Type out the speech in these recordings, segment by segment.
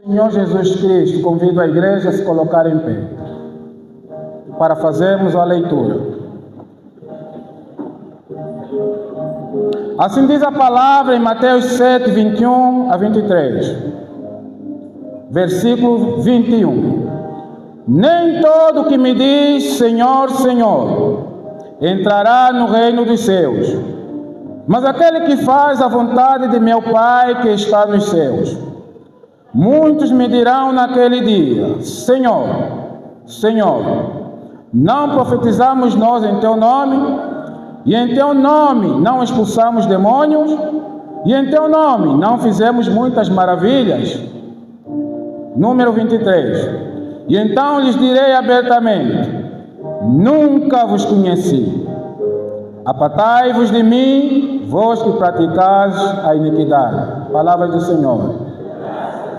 Senhor Jesus Cristo, convido a igreja a se colocar em pé para fazermos a leitura. Assim diz a palavra em Mateus 7, 21 a 23. Versículo 21. Nem todo que me diz Senhor, Senhor, entrará no reino dos céus, mas aquele que faz a vontade de meu Pai que está nos céus. Muitos me dirão naquele dia: Senhor, Senhor, não profetizamos nós em teu nome? E em teu nome não expulsamos demônios? E em teu nome não fizemos muitas maravilhas? Número 23. E então lhes direi abertamente: nunca vos conheci. Apartai-vos de mim, vós que praticais a iniquidade. Palavra do Senhor.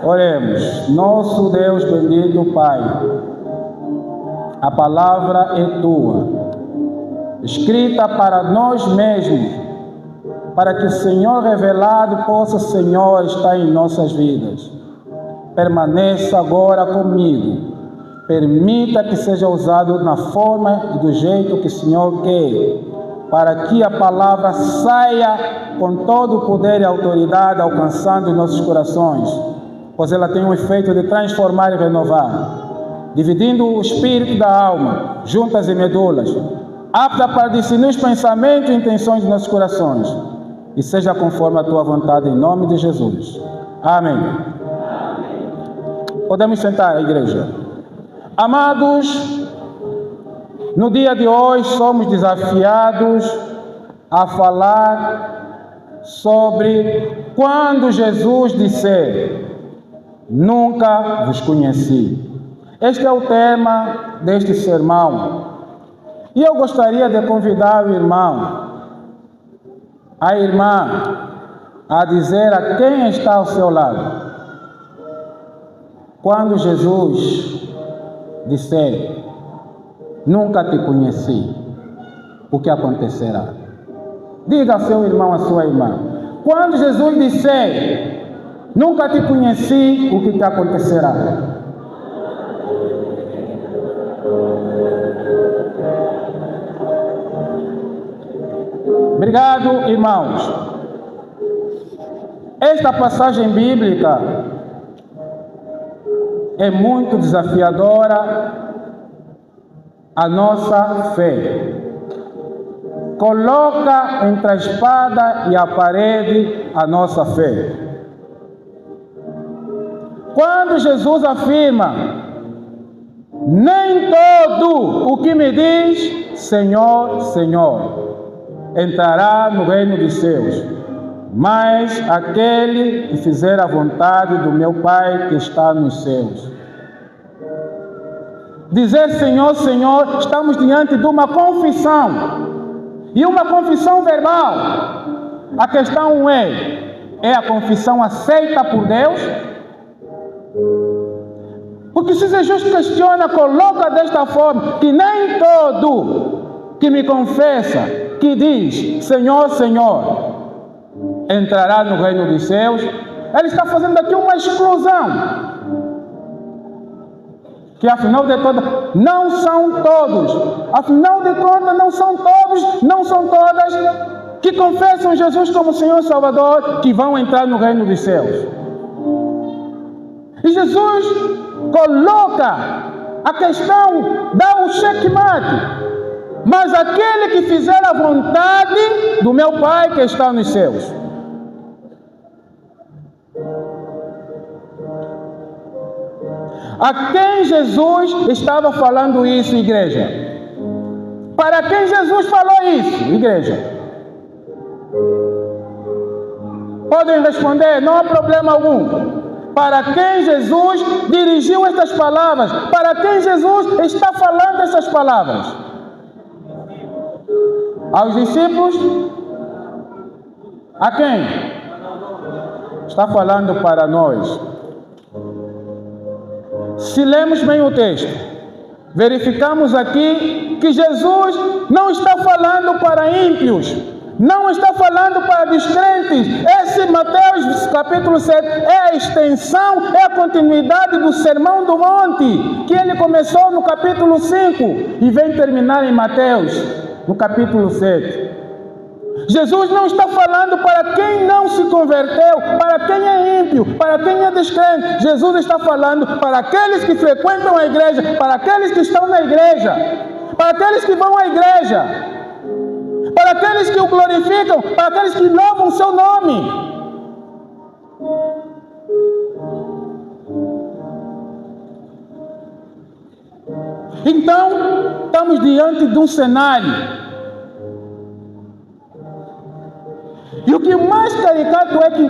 Oremos. Nosso Deus bendito Pai, a palavra é tua, escrita para nós mesmos, para que o Senhor revelado possa, Senhor, estar em nossas vidas. Permaneça agora comigo. Permita que seja usado na forma e do jeito que o Senhor quer, para que a palavra saia com todo o poder e autoridade, alcançando nossos corações, pois ela tem um efeito de transformar e renovar, dividindo o espírito da alma, juntas e medulas, apta para discernir os pensamentos e intenções de nossos corações, e seja conforme a tua vontade, em nome de Jesus. Amém. Podemos sentar, igreja. Amados, no dia de hoje somos desafiados a falar sobre quando Jesus disser: nunca vos conheci. Este é o tema deste sermão. E eu gostaria de convidar o irmão, a irmã, a dizer a quem está ao seu lado: quando Jesus disser, nunca te conheci, o que acontecerá? Diga ao seu irmão, à sua irmã: quando Jesus disser, nunca te conheci, o que te acontecerá? Obrigado, irmãos. Esta passagem bíblica é muito desafiadora à nossa fé. Coloca entre a espada e a parede a nossa fé. Quando Jesus afirma: nem todo o que me diz Senhor, Senhor, entrará no reino dos céus, mas aquele que fizer a vontade do meu Pai que está nos céus. Dizer Senhor, Senhor, estamos diante de uma confissão, e uma confissão verbal. A questão é a confissão aceita por Deus? Porque se Jesus questiona, coloca desta forma: que nem todo que me confessa, que diz Senhor, Senhor, entrará no reino dos céus. Ele está fazendo aqui uma exclusão, que afinal de contas não são todos, afinal de contas não são todos, não são todas que confessam Jesus como Senhor e Salvador que vão entrar no reino dos céus. E Jesus coloca a questão, dá o checkmate: mas aquele que fizer a vontade do meu Pai que está nos céus. A quem Jesus estava falando isso, igreja? Para quem Jesus falou isso, igreja? Podem responder, não há problema algum. Para quem Jesus dirigiu estas palavras? Para quem Jesus está falando essas palavras? Aos discípulos? A quem? Está falando para nós. Se lemos bem o texto, verificamos aqui que Jesus não está falando para ímpios, Não está falando para descrentes. Esse Mateus capítulo 7 é a extensão, é a continuidade do Sermão do Monte, que ele começou no capítulo 5 e vem terminar em Mateus, no capítulo 7. Jesus não está falando para quem não se converteu, para quem é ímpio, para quem é descrente. Jesus está falando para aqueles que frequentam a igreja, para aqueles que estão na igreja, para aqueles que vão à igreja, para aqueles que o glorificam, para aqueles que louvam o seu nome. Então, estamos diante de um cenário. E o que mais caricato é que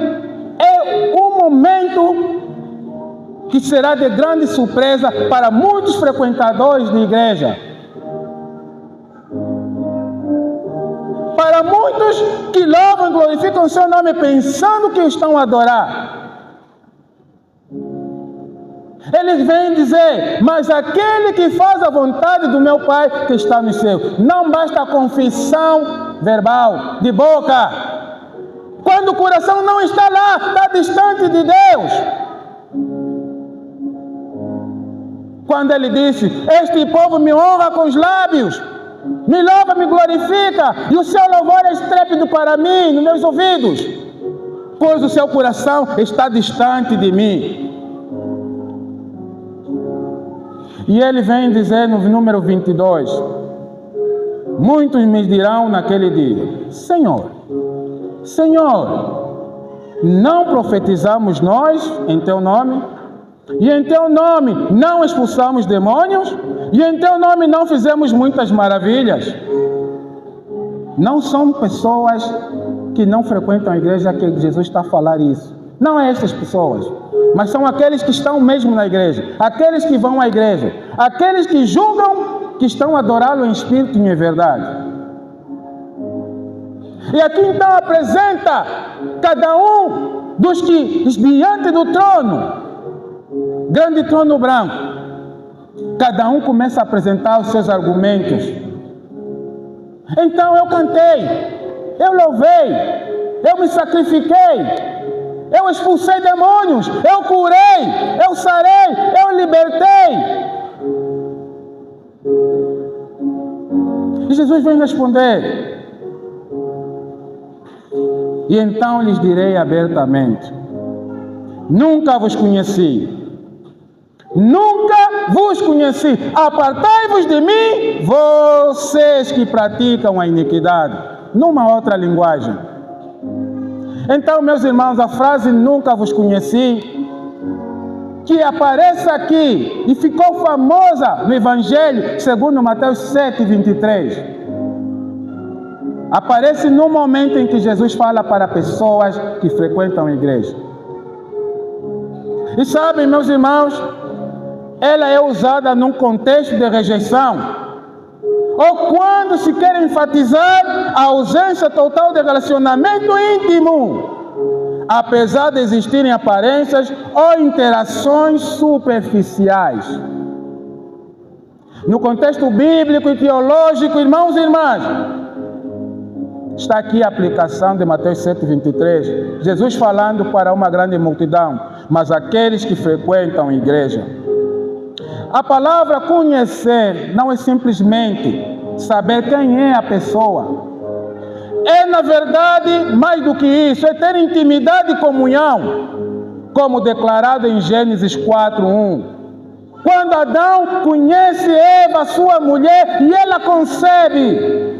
é um momento que será de grande surpresa para muitos frequentadores de igreja. Para muitos que louvam e glorificam o seu nome pensando que estão a adorar. Eles vêm dizer, mas aquele que faz a vontade do meu Pai que está no céu. Não basta a confissão verbal, de boca. Quando o coração não está lá, está distante de Deus. Quando ele disse, este povo me honra com os lábios, me louva, me glorifica, e o seu louvor é estrépido para mim, nos meus ouvidos, pois o seu coração está distante de mim. E ele vem dizer no número 22, muitos me dirão naquele dia, Senhor, não profetizamos nós em teu nome? E em teu nome não expulsamos demônios? E em teu nome não fizemos muitas maravilhas? Não são pessoas que não frequentam a igreja que Jesus está a falar isso. Não é essas pessoas. Mas são aqueles que estão mesmo na igreja. Aqueles que vão à igreja. Aqueles que julgam que estão a adorá-lo em espírito e em verdade. E aqui então apresenta cada um dos que diante do trono, grande trono branco, cada um começa a apresentar os seus argumentos. Então eu cantei, eu louvei, eu me sacrifiquei, eu expulsei demônios, eu curei, eu sarei, eu libertei. E Jesus vem responder. E então lhes direi abertamente, nunca vos conheci, nunca vos conheci, apartai-vos de mim, vocês que praticam a iniquidade, numa outra linguagem. Então, meus irmãos, a frase nunca vos conheci, que aparece aqui e ficou famosa no Evangelho, segundo Mateus 7, 23. Aparece no momento em que Jesus fala para pessoas que frequentam a igreja. E sabem, meus irmãos, ela é usada num contexto de rejeição. Ou quando se quer enfatizar a ausência total de relacionamento íntimo, apesar de existirem aparências ou interações superficiais. No contexto bíblico e teológico, irmãos e irmãs, está aqui a aplicação de Mateus 7, 23. Jesus falando para uma grande multidão, mas aqueles que frequentam a igreja. A palavra conhecer não é simplesmente saber quem é a pessoa. É, na verdade, mais do que isso, é ter intimidade e comunhão, como declarado em Gênesis 4:1. Quando Adão conhece Eva, sua mulher, e ela concebe.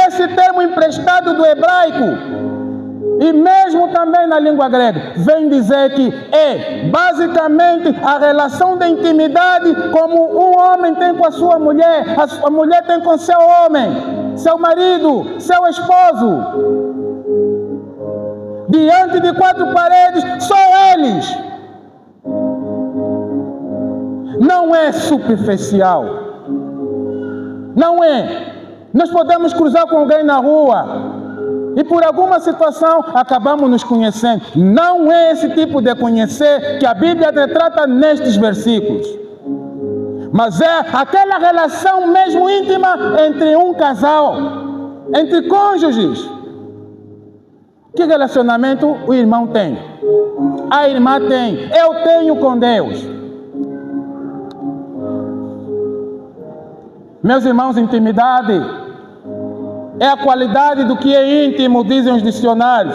Esse termo emprestado do hebraico, e mesmo também na língua grega, vem dizer que é basicamente a relação de intimidade como um homem tem com a sua mulher, a mulher tem com seu homem, seu marido, seu esposo. Diante de quatro paredes, só eles. Não é superficial. Não é. Nós podemos cruzar com alguém na rua e por alguma situação acabamos nos conhecendo. Não é esse tipo de conhecer que a Bíblia retrata nestes versículos. Mas é aquela relação mesmo íntima entre um casal. Entre cônjuges. Que relacionamento o irmão tem? A irmã tem. Eu tenho com Deus. Meus irmãos, intimidade é a qualidade do que é íntimo, dizem os dicionários.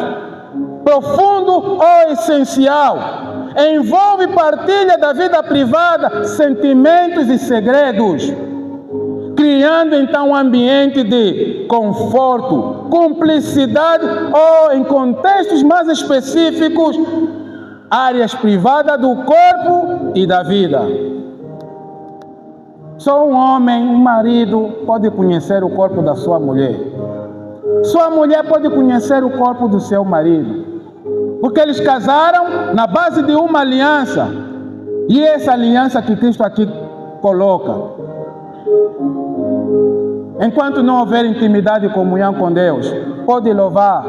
Profundo ou essencial. Envolve partilha da vida privada, sentimentos e segredos, criando então um ambiente de conforto, cumplicidade ou, em contextos mais específicos, áreas privadas do corpo e da vida. Só um homem, um marido, pode conhecer o corpo da sua mulher. Sua mulher pode conhecer o corpo do seu marido. Porque eles casaram na base de uma aliança. E essa aliança que Cristo aqui coloca. Enquanto não houver intimidade e comunhão com Deus, pode louvar,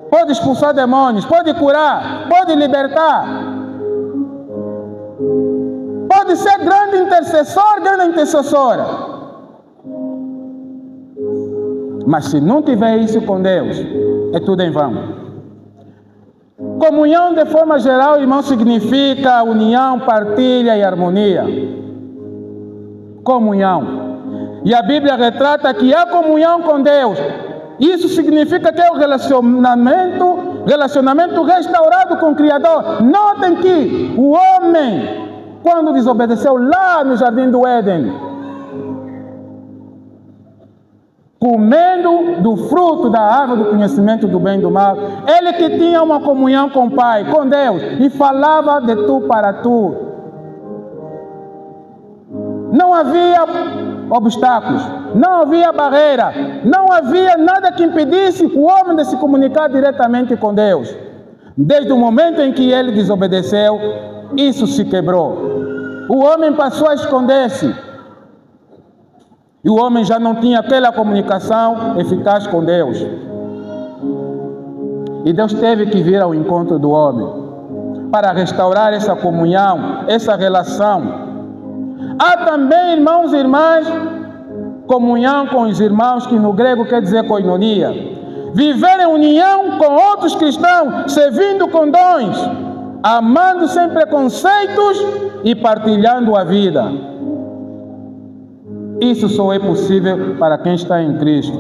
pode expulsar demônios, pode curar, pode libertar, pode ser grande intercessor, grande intercessora. Mas se não tiver isso com Deus, é tudo em vão. Comunhão, de forma geral, irmão, significa união, partilha e harmonia. Comunhão. E a Bíblia retrata que há comunhão com Deus. Isso significa que é o relacionamento restaurado com o Criador. Notem que o homem, quando desobedeceu lá no jardim do Éden, comendo do fruto da árvore do conhecimento do bem e do mal, ele que tinha uma comunhão com o Pai, com Deus, e falava de tu para tu. Não havia obstáculos, não havia barreira, não havia nada que impedisse o homem de se comunicar diretamente com Deus. Desde o momento em que ele desobedeceu, isso se quebrou. O homem passou a esconder-se. E o homem já não tinha aquela comunicação eficaz com Deus. E Deus teve que vir ao encontro do homem para restaurar essa comunhão, essa relação. Há também, irmãos e irmãs, comunhão com os irmãos, que no grego quer dizer koinonia. Viver em união com outros cristãos, servindo com dons, amando sem preconceitos e partilhando a vida. Isso só é possível para quem está em Cristo.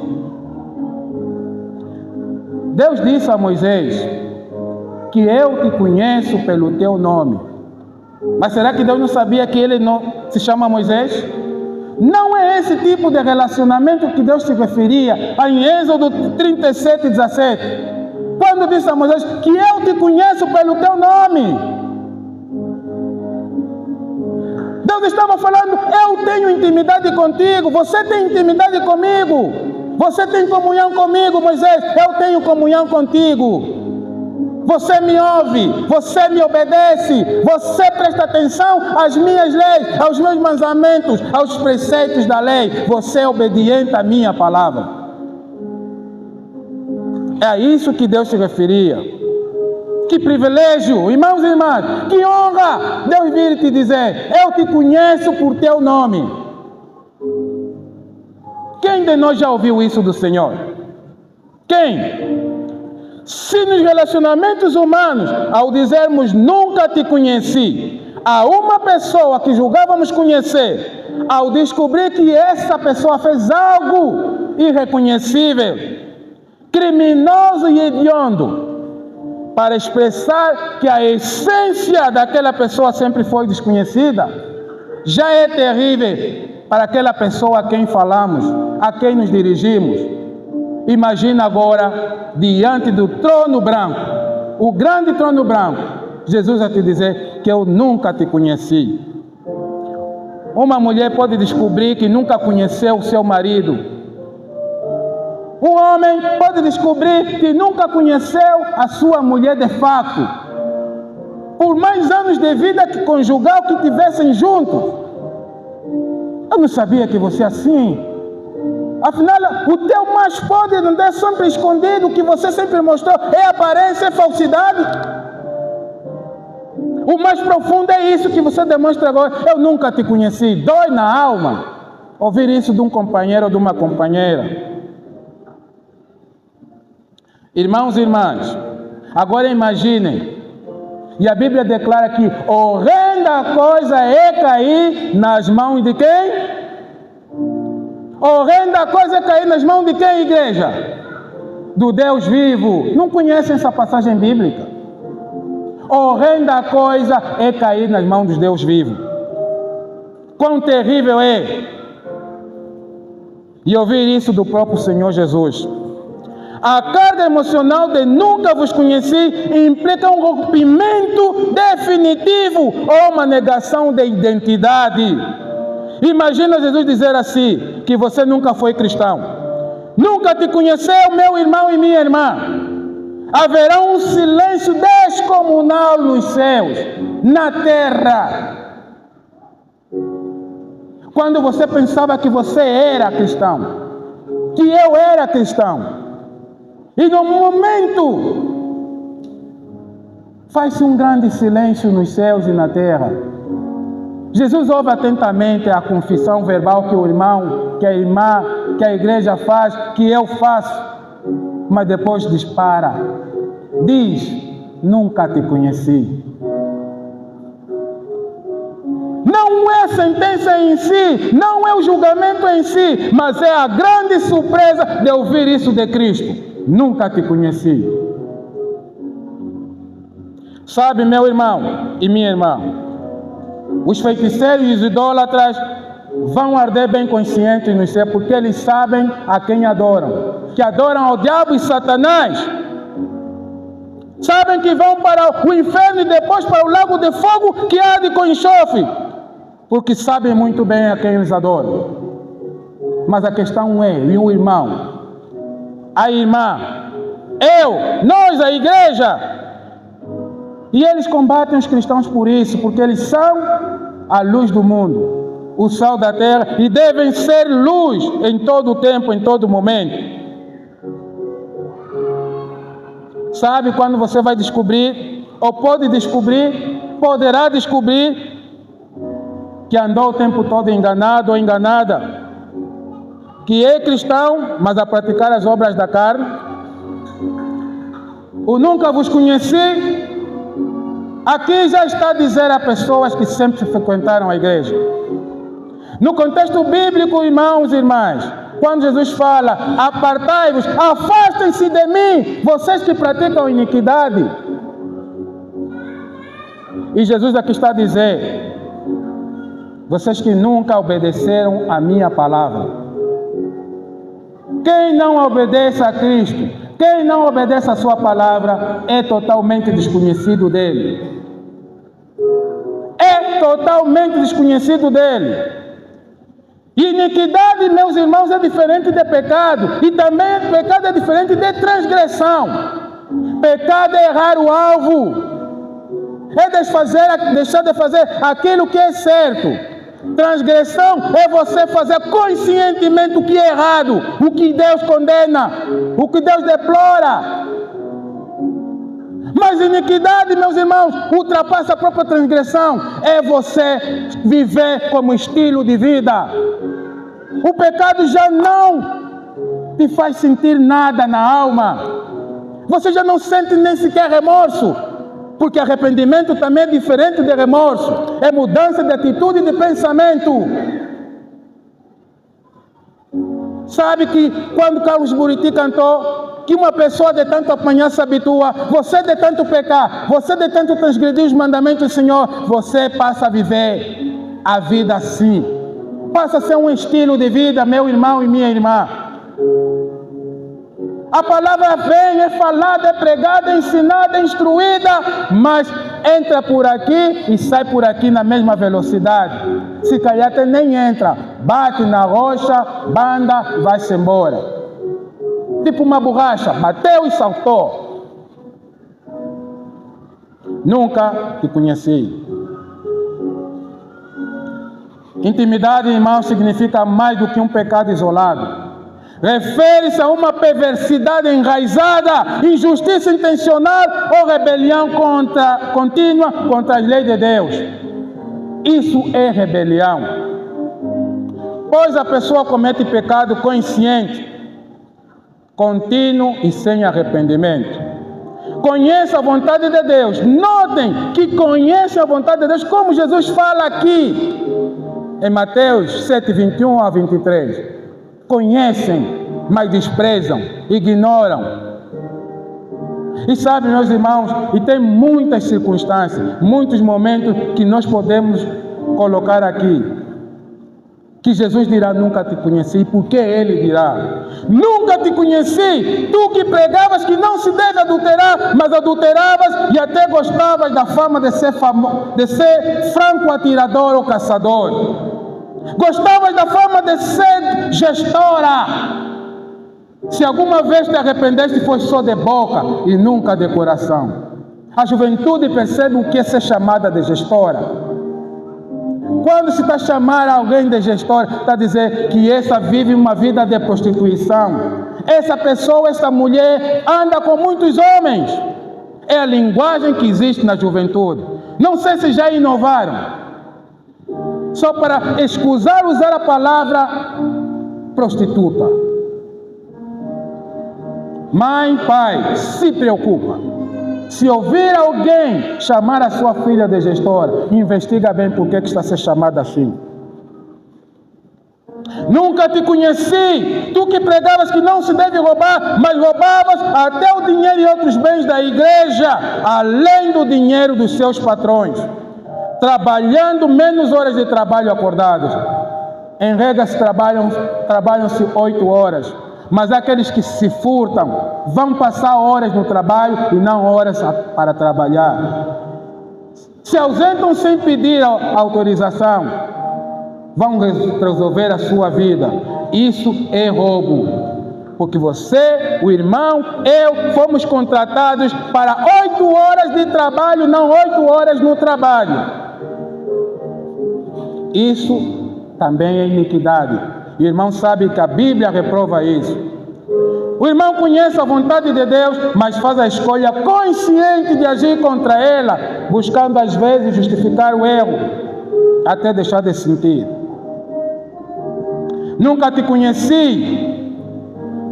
Deus disse a Moisés que eu te conheço pelo teu nome. Mas será que Deus não sabia que ele não se chama Moisés? Não é esse tipo de relacionamento que Deus se referia em Êxodo 37, 17. Quando disse a Moisés que eu te conheço pelo teu nome. Deus estava falando, eu tenho intimidade contigo, você tem intimidade comigo, você tem comunhão comigo, Moisés, eu tenho comunhão contigo. Você me ouve, você me obedece, você presta atenção às minhas leis, aos meus mandamentos, aos preceitos da lei, você é obediente à minha palavra. É a isso que Deus se referia. Que privilégio, irmãos e irmãs, que honra Deus vir te dizer, eu te conheço por teu nome. Quem de nós já ouviu isso do Senhor? Quem? Se nos relacionamentos humanos, ao dizermos nunca te conheci, a uma pessoa que julgávamos conhecer, ao descobrir que essa pessoa fez algo irreconhecível, criminoso e hediondo, para expressar que a essência daquela pessoa sempre foi desconhecida, já é terrível para aquela pessoa a quem falamos, a quem nos dirigimos. Imagina agora, diante do trono branco, o grande trono branco, Jesus vai te dizer que eu nunca te conheci. Uma mulher pode descobrir que nunca conheceu o seu marido. Um homem pode descobrir que nunca conheceu a sua mulher de fato. Por mais anos de vida que conjugal que tivessem juntos. Eu não sabia que você é assim. Afinal, o teu mais pode andar sempre escondido, o que você sempre mostrou é aparência, é falsidade. O mais profundo é isso que você demonstra agora. Eu nunca te conheci. Dói na alma ouvir isso de um companheiro ou de uma companheira. Irmãos e irmãs, agora imaginem, e a Bíblia declara que horrenda coisa é cair nas mãos de quem? Horrenda coisa é cair nas mãos de quem, igreja? Do Deus vivo. Não conhecem essa passagem bíblica? Horrenda coisa é cair nas mãos de Deus vivo. Quão terrível é! E ouvir isso do próprio Senhor Jesus. A carga emocional de nunca vos conheci implica um rompimento definitivo ou uma negação de identidade. Imagina Jesus dizer assim, que você nunca foi cristão. Nunca te conheceu, meu irmão e minha irmã. Haverá um silêncio descomunal nos céus, na terra. Quando você pensava que você era cristão, que eu era cristão, e no momento faz-se um grande silêncio nos céus e na terra. Jesus ouve atentamente a confissão verbal que o irmão, que a irmã, que a igreja faz, que eu faço, mas depois dispara. Diz: nunca te conheci. Não é a sentença em si, não é o julgamento em si, mas é a grande surpresa de ouvir isso de Cristo. Nunca te conheci. Sabe, meu irmão e minha irmã, os feiticeiros e os idólatras vão arder bem conscientes no céu, porque eles sabem a quem adoram, que adoram ao diabo e Satanás. Sabem que vão para o inferno e depois para o lago de fogo que arde com enxofre, porque sabem muito bem a quem eles adoram. Mas a questão é, e o irmão, a irmã, nós, a igreja, e eles combatem os cristãos por isso, porque eles são a luz do mundo, o sal da terra, e devem ser luz em todo o tempo, em todo momento. Sabe quando você vai descobrir, ou poderá descobrir, que andou o tempo todo enganado ou enganada, que é cristão, mas a praticar as obras da carne? O nunca vos conheci, aqui já está a dizer a pessoas que sempre frequentaram a igreja. No contexto bíblico, irmãos e irmãs, quando Jesus fala: apartai-vos, afastem-se de mim, vocês que praticam iniquidade. E Jesus aqui está a dizer: vocês que nunca obedeceram a minha palavra. Quem não obedece a Cristo, quem não obedece a sua palavra, é totalmente desconhecido dele. É totalmente desconhecido dele. Iniquidade, meus irmãos, é diferente de pecado. E também pecado é diferente de transgressão. Pecado é errar o alvo. É deixar de fazer aquilo que é certo. Transgressão é você fazer conscientemente o que é errado, o que Deus condena, o que Deus deplora. Mas iniquidade, meus irmãos, ultrapassa a própria transgressão. É você viver como estilo de vida. O pecado já não te faz sentir nada na alma. Você já não sente nem sequer remorso. Porque arrependimento também é diferente de remorso. É mudança de atitude e de pensamento. Sabe que quando Carlos Buriti cantou que uma pessoa de tanto apanhar se habitua, você de tanto pecar, você de tanto transgredir os mandamentos do Senhor, você passa a viver a vida assim. Passa a ser um estilo de vida, meu irmão e minha irmã. A palavra vem, é falada, é pregada, é ensinada, é instruída, mas entra por aqui e sai por aqui na mesma velocidade. Se calhar até nem entra, bate na rocha, banda, vai-se embora. Tipo uma borracha, bateu e saltou. Nunca te conheci. Intimidade, irmão, significa mais do que um pecado isolado. Refere-se a uma perversidade enraizada, injustiça intencional ou rebelião contínua contra as leis de Deus. Isso é rebelião. Pois a pessoa comete pecado consciente, contínuo e sem arrependimento. Conheça a vontade de Deus. Notem que conhece a vontade de Deus, como Jesus fala aqui em Mateus 7, 21 a 23. Conhecem, mas desprezam, ignoram. E sabe, meus irmãos, e tem muitas circunstâncias, muitos momentos que nós podemos colocar aqui, que Jesus dirá: nunca te conheci. Por que ele dirá? Nunca te conheci, tu que pregavas que não se deve adulterar, mas adulteravas e até gostavas da fama de ser franco atirador ou caçador. Gostavas da fama de ser gestora. Se alguma vez te arrependeste, foi só de boca e nunca de coração. A juventude percebe o que é ser chamada de gestora. Quando se está a chamar alguém de gestora, está a dizer que essa vive uma vida de prostituição. Essa pessoa, essa mulher, anda com muitos homens. É a linguagem que existe na juventude. Não sei se já inovaram. Só para escusar usar a palavra prostituta. Mãe, pai, se preocupa. Se ouvir alguém chamar a sua filha de gestora, investiga bem por que está a ser chamada assim. Nunca te conheci, tu que pregavas que não se deve roubar, mas roubavas até o dinheiro e outros bens da igreja, além do dinheiro dos seus patrões, trabalhando menos horas de trabalho acordados. Em regra trabalham-se 8 horas. Mas aqueles que se furtam vão passar horas no trabalho e não horas para trabalhar. Se ausentam sem pedir autorização, vão resolver a sua vida. Isso é roubo. Porque você, o irmão, eu fomos contratados para 8 horas de trabalho, não 8 horas no trabalho. Isso também é iniquidade. O irmão sabe que a Bíblia reprova isso. O irmão conhece a vontade de Deus, mas faz a escolha consciente de agir contra ela, buscando às vezes justificar o erro, até deixar de sentir. Nunca te conheci,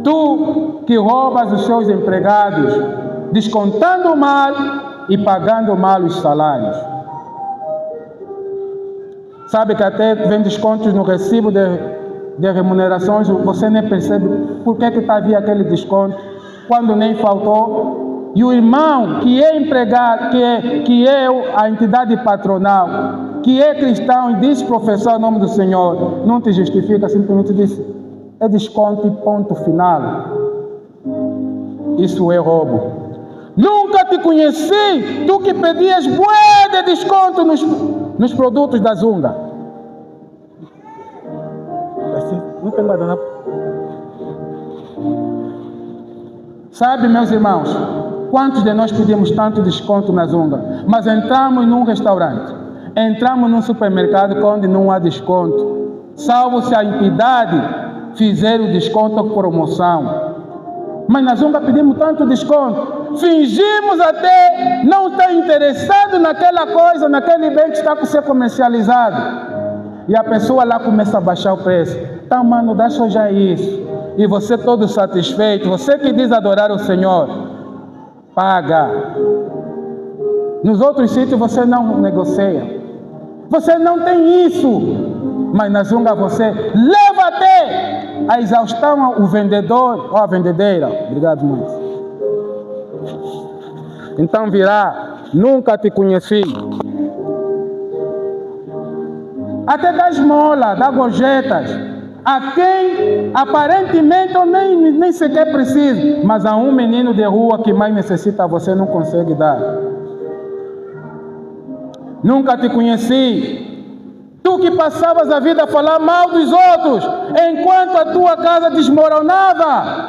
tu que roubas os seus empregados, descontando mal e pagando mal os salários. Sabe que até vem descontos no recibo de remunerações, você nem percebe por que havia aquele desconto, quando nem faltou. E o irmão que é empregado, que é a entidade patronal, que é cristão e diz professar o nome do Senhor, não te justifica, simplesmente diz: é desconto e ponto final. Isso é roubo. Nunca te conheci, tu que pedias bué de desconto nos produtos da Zunga. Não tem nada, não. Sabe, meus irmãos, quantos de nós pedimos tanto desconto na Zunga, mas entramos num restaurante, entramos num supermercado onde não há desconto, salvo se a entidade fizer o desconto ou promoção. Mas na Zunga pedimos tanto desconto, fingimos até não estar interessado naquela coisa, naquele bem que está para ser comercializado. E a pessoa lá começa a baixar o preço. Então, mano, dá só já isso. E você todo satisfeito, você que diz adorar o Senhor, paga. Nos outros sítios você não negocia. Você não tem isso. Mas na Zunga você leva até a exaustão o vendedor ou a vendedeira. Obrigado, mãe. Então virá: nunca te conheci. Até dá esmola, dá gorjetas a quem aparentemente ou nem sequer precisa, mas a um menino de rua que mais necessita, você não consegue dar. Nunca te conheci, tu que passavas a vida a falar mal dos outros, enquanto a tua casa desmoronava.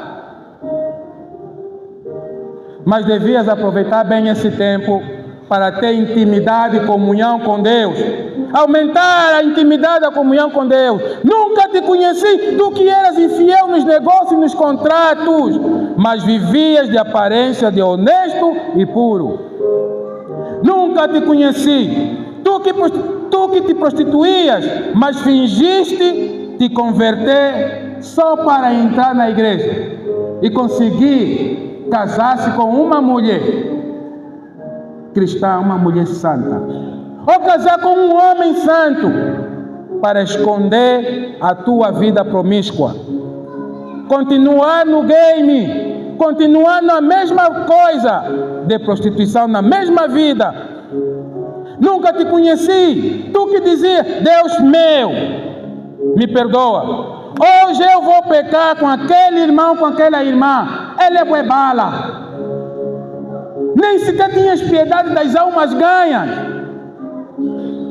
Mas devias aproveitar bem esse tempo para ter intimidade e comunhão com Deus. Aumentar a intimidade e a comunhão com Deus. Nunca te conheci, tu que eras infiel nos negócios e nos contratos, mas vivias de aparência de honesto e puro. Nunca te conheci, tu que te prostituías, mas fingiste te converter só para entrar na igreja e conseguir casar-se com uma mulher cristã, uma mulher santa, ou casar com um homem santo para esconder a tua vida promíscua, continuar no game, continuar na mesma coisa de prostituição, na mesma vida. Nunca te conheci, tu que dizia, Deus meu, me perdoa, hoje eu vou pecar com aquele irmão, com aquela irmã, ele é bué bala. Nem sequer tinhas piedade das almas ganhas.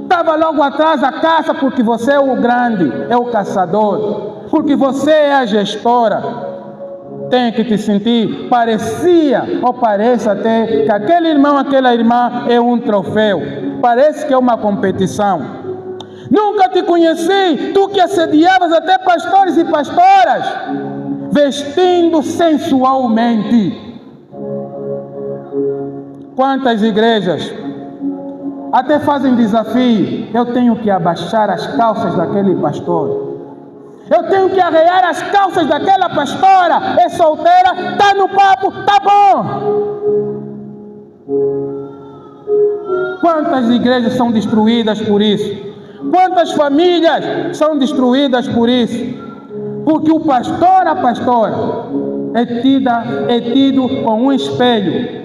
Estava logo atrás a caça porque você é o grande, é o caçador, porque você é a gestora. Tem que te sentir, parecia ou parece até que aquele irmão, aquela irmã é um troféu. Parece que é uma competição. Nunca te conheci, tu que assediavas até pastores e pastoras, vestindo sensualmente. Quantas igrejas até fazem desafio, eu tenho que abaixar as calças daquele pastor, eu tenho que arrear as calças daquela pastora, é solteira, está no papo, tá bom. Quantas igrejas são destruídas por isso? Quantas famílias são destruídas por isso? Porque o pastor, a pastora, é tido como um espelho.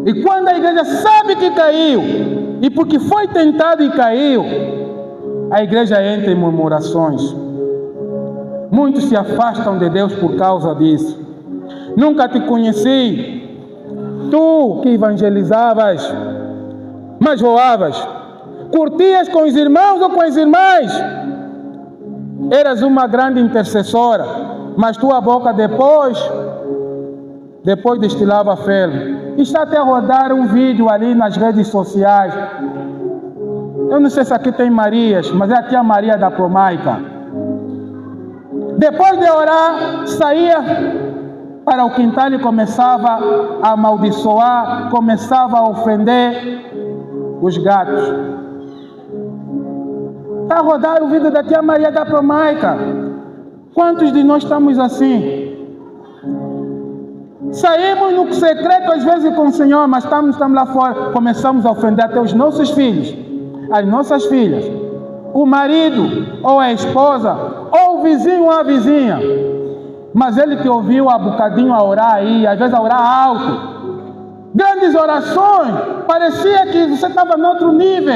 E quando a igreja sabe que caiu, e porque foi tentado e caiu, a igreja entra em murmurações. Muitos se afastam de Deus por causa disso. Nunca te conheci, tu que evangelizavas, mas voavas, curtias com os irmãos ou com as irmãs, eras uma grande intercessora, mas tua boca depois destilava ferro. Está até a rodar um vídeo ali nas redes sociais. Eu não sei se aqui tem Marias, mas é aqui a Maria da Promaica. Depois de orar, saía para o quintal e começava a amaldiçoar, começava a ofender os gatos. Está a rodar o vídeo da tia Maria da Promaica. Quantos de nós estamos assim? Saímos no secreto às vezes com o Senhor, mas estamos lá fora, começamos a ofender até os nossos filhos, as nossas filhas, o marido ou a esposa, ou o vizinho ou a vizinha. Mas ele que ouviu há bocadinho a orar aí, às vezes a orar alto, grandes orações, parecia que você estava em outro nível,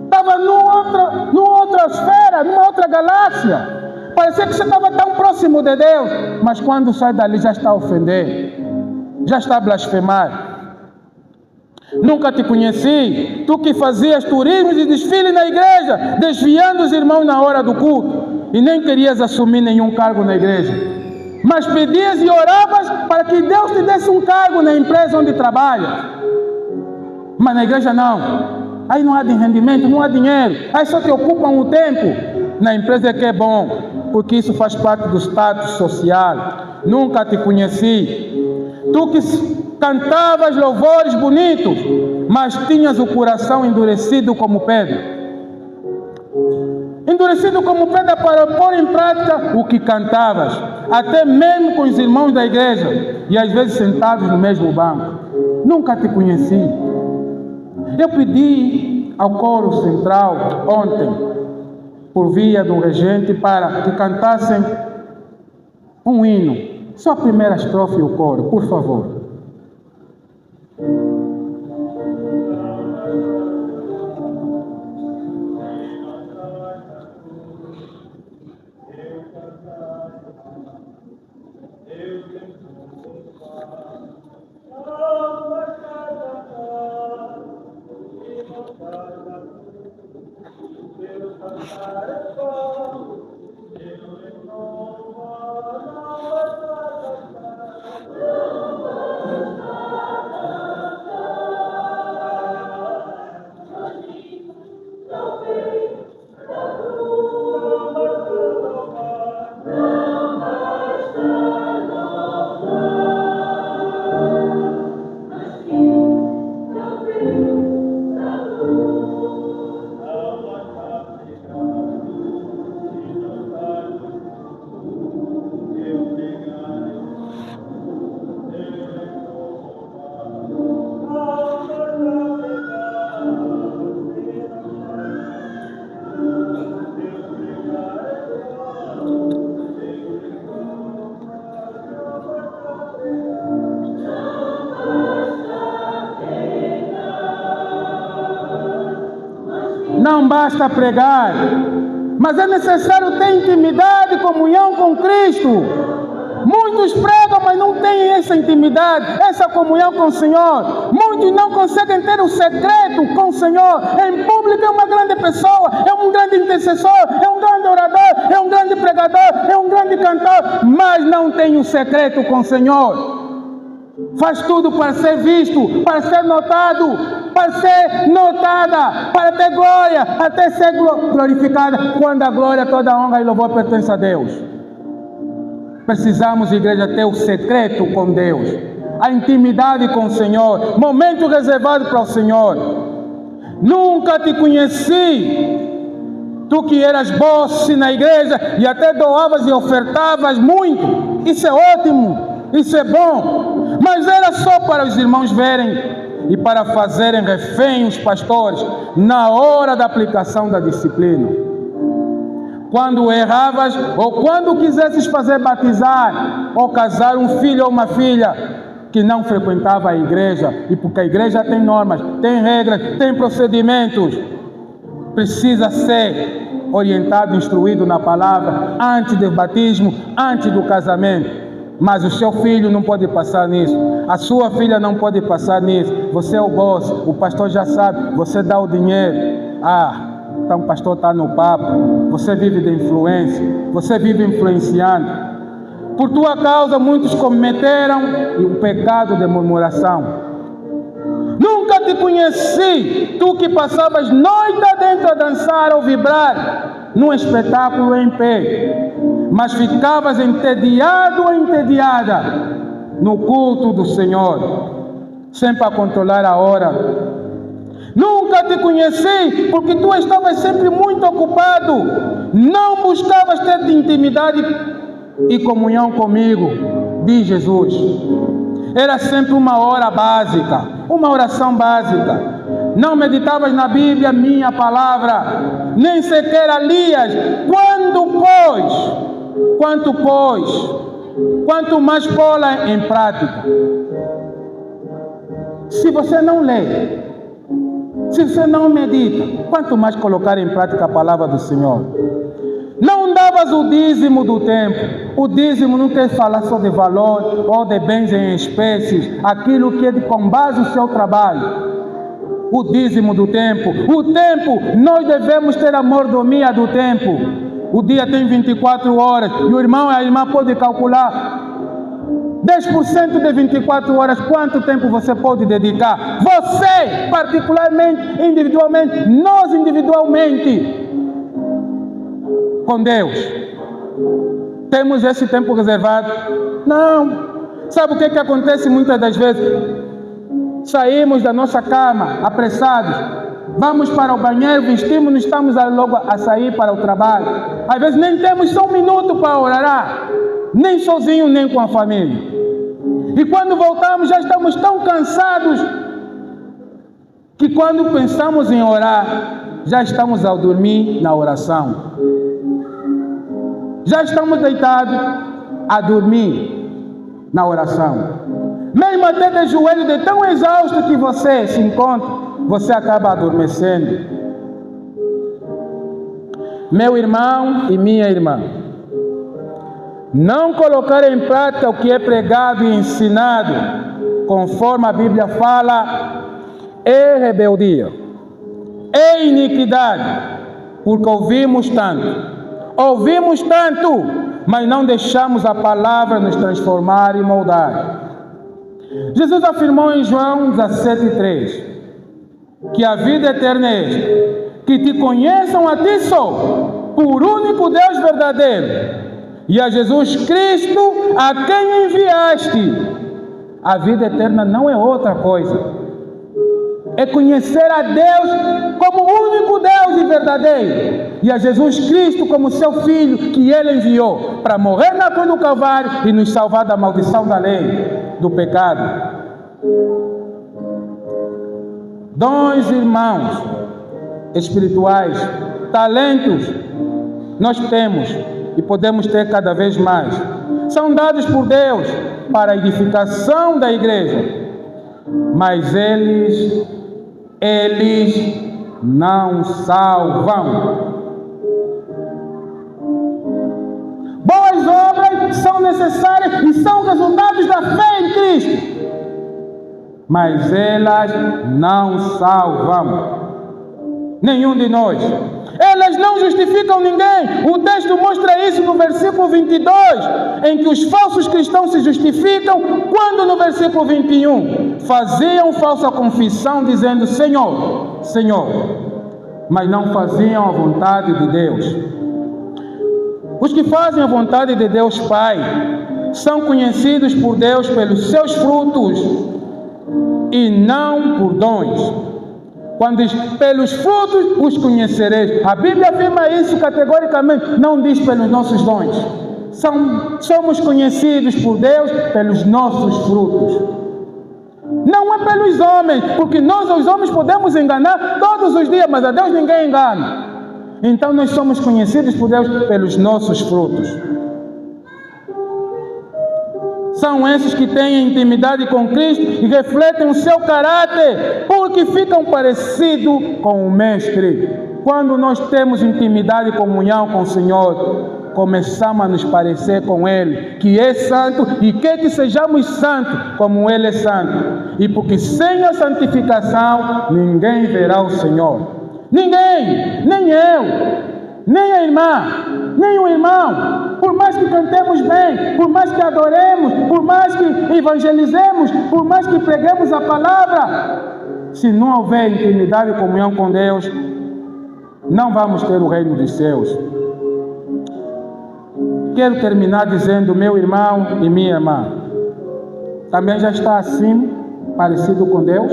estava numa outra esfera, numa outra galáxia. Parecia que você estava tão próximo de Deus, mas quando sai dali já está a ofender, já está a blasfemar. Nunca te conheci, tu que fazias turismos e desfile na igreja, desviando os irmãos na hora do culto, e nem querias assumir nenhum cargo na igreja, mas pedias e oravas para que Deus te desse um cargo na empresa onde trabalhas. Mas na igreja não, aí não há de rendimento, não há dinheiro, aí só te ocupam o tempo. Na empresa é que é bom, porque isso faz parte do status social. Nunca te conheci. Tu que cantavas louvores bonitos, mas tinhas o coração endurecido como pedra. Endurecido como pedra para pôr em prática o que cantavas, até mesmo com os irmãos da igreja, e às vezes sentados no mesmo banco. Nunca te conheci. Eu pedi ao coro central ontem, por via do regente, para que cantassem um hino. Só a primeira estrofe e o coro, por favor. não basta pregar, mas é necessário ter intimidade e comunhão com Cristo. Muitos pregam, mas não têm essa intimidade, essa comunhão com o Senhor. Muitos não conseguem ter o secreto com o Senhor. Em público é uma grande pessoa, é um grande intercessor, é um grande orador, é um grande pregador, é um grande cantor, mas não tem o secreto com o Senhor. Faz tudo para ser visto, para ser notado, para ser notada, para ter glória, até ser glorificada, quando a glória, toda a honra e louvor pertence a Deus. Precisamos, igreja, ter o secreto com Deus, a intimidade com o Senhor, momento reservado para o Senhor. Nunca te conheci, tu que eras boss na igreja e até doavas e ofertavas muito. Isso é ótimo, isso é bom, mas era só para os irmãos verem e para fazerem refém os pastores na hora da aplicação da disciplina. Quando erravas, ou quando quisesses fazer batizar, ou casar um filho ou uma filha que não frequentava a igreja, e porque a igreja tem normas, tem regras, tem procedimentos, precisa ser orientado, instruído na palavra, antes do batismo, antes do casamento. Mas o seu filho não pode passar nisso, a sua filha não pode passar nisso. Você é o boss, o pastor já sabe, você dá o dinheiro. Então o pastor está no papo, você vive de influência, você vive influenciando. Por tua causa muitos cometeram o pecado de murmuração. Nunca te conheci, tu que passavas noite adentro a dançar ou vibrar num espetáculo em pé, mas ficavas entediado ou entediada no culto do Senhor, sempre a controlar a hora. Nunca te conheci, porque tu estavas sempre muito ocupado, não buscavas ter intimidade e comunhão comigo, diz Jesus. Era sempre uma hora básica, uma oração básica. Não meditavas na Bíblia, minha palavra, nem sequer a lias. Quanto mais pô-la em prática. Se você não lê, se você não medita, quanto mais colocar em prática a palavra do Senhor. Não davas o dízimo do tempo. O dízimo não quer falar só de valor ou de bens em espécies, aquilo que é com base no seu trabalho. O dízimo do tempo. O tempo, nós devemos ter a mordomia do tempo. O dia tem 24 horas e o irmão e a irmã podem calcular 10% de 24 horas, quanto tempo você pode dedicar? Você, particularmente, individualmente, nós individualmente, com Deus. Temos esse tempo reservado? Não. Sabe o que acontece muitas das vezes? Saímos da nossa cama, apressados, vamos para o banheiro, vestimos-nos, estamos logo a sair para o trabalho. Às vezes nem temos só um minuto para orar, nem sozinho, nem com a família. E quando voltamos já estamos tão cansados que quando pensamos em orar, já estamos a dormir na oração. Já estamos deitados a dormir na oração. Mesmo até de joelho, de tão exausto que você se encontra, você acaba adormecendo. Meu irmão e minha irmã, não colocar em prática o que é pregado e ensinado, conforme a Bíblia fala, é rebeldia, é iniquidade, porque ouvimos tanto, mas não deixamos a palavra nos transformar e moldar. Jesus afirmou em João 17,3, que a vida eterna é esta, que te conheçam a ti só, por único Deus verdadeiro, e a Jesus Cristo, a quem enviaste. A vida eterna não é outra coisa. É conhecer a Deus como o único Deus e verdadeiro. E a Jesus Cristo como seu Filho, que Ele enviou para morrer na cruz do Calvário e nos salvar da maldição da lei, do pecado. Dons, irmãos, espirituais, talentos, nós temos e podemos ter cada vez mais. São dados por Deus para a edificação da igreja, mas eles não salvam. Boas obras são necessárias e são resultados da fé em Cristo, mas elas não salvam nenhum de nós. Elas não justificam ninguém. O texto mostra isso no versículo 22, em que os falsos cristãos se justificam, quando no versículo 21 faziam falsa confissão dizendo Senhor, Senhor, mas não faziam a vontade de Deus. Os que fazem a vontade de Deus Pai são conhecidos por Deus pelos seus frutos e não por dons. Quando diz, pelos frutos os conhecereis. A Bíblia afirma isso categoricamente, não diz pelos nossos dons. Somos conhecidos por Deus pelos nossos frutos. Não é pelos homens, porque nós os homens podemos enganar todos os dias, mas a Deus ninguém engana. Então nós somos conhecidos por Deus pelos nossos frutos. São esses que têm intimidade com Cristo e refletem o seu caráter, porque ficam parecidos com o Mestre. Quando nós temos intimidade e comunhão com o Senhor, começamos a nos parecer com Ele, que é santo e quer que sejamos santos como Ele é santo. E porque sem a santificação, ninguém verá o Senhor. Ninguém, nem eu, nem a irmã, nem o irmão, por mais que cantemos bem, por mais que adoremos, por mais que evangelizemos, por mais que preguemos a palavra, se não houver intimidade e comunhão com Deus, não vamos ter o reino dos céus. Quero terminar dizendo, meu irmão e minha irmã, também já está assim, parecido com Deus?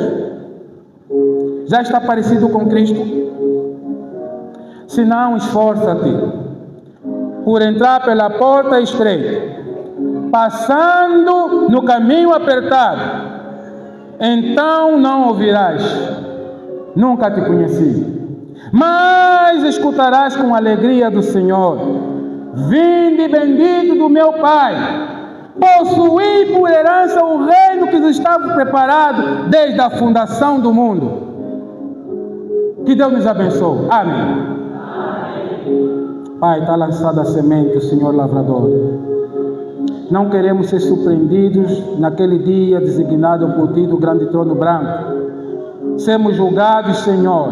Já está parecido com Cristo? Se não, esforça-te por entrar pela porta estreita, passando no caminho apertado. Então não ouvirás, nunca te conheci, mas escutarás com alegria do Senhor. Vinde bendito do meu Pai, possuí por herança o reino que nos estava preparado desde a fundação do mundo. Que Deus nos abençoe. Amém. Pai, está lançada a semente, o Senhor lavrador. Não queremos ser surpreendidos naquele dia designado por Ti do grande trono branco. Sermos julgados, Senhor,